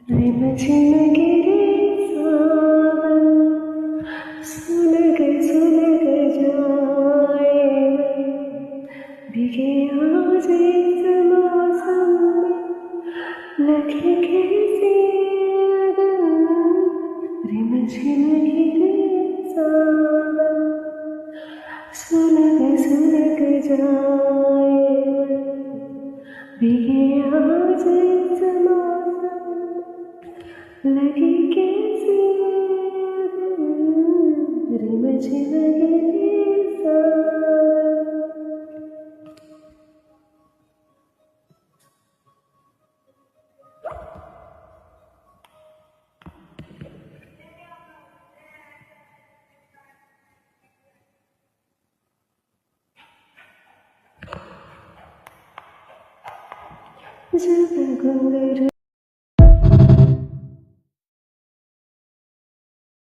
रिमझिम गिरे सावन, सुलग सुलग जाए मन, भीगे आज इस मौसम में लगे कैसे अदम। रिमझिम गिरे सावन, सुलग सुलग जाए मन, भीगे आज इस मौसम लगी कैसी रिमझिम गिरे सावन। जब घुंघरू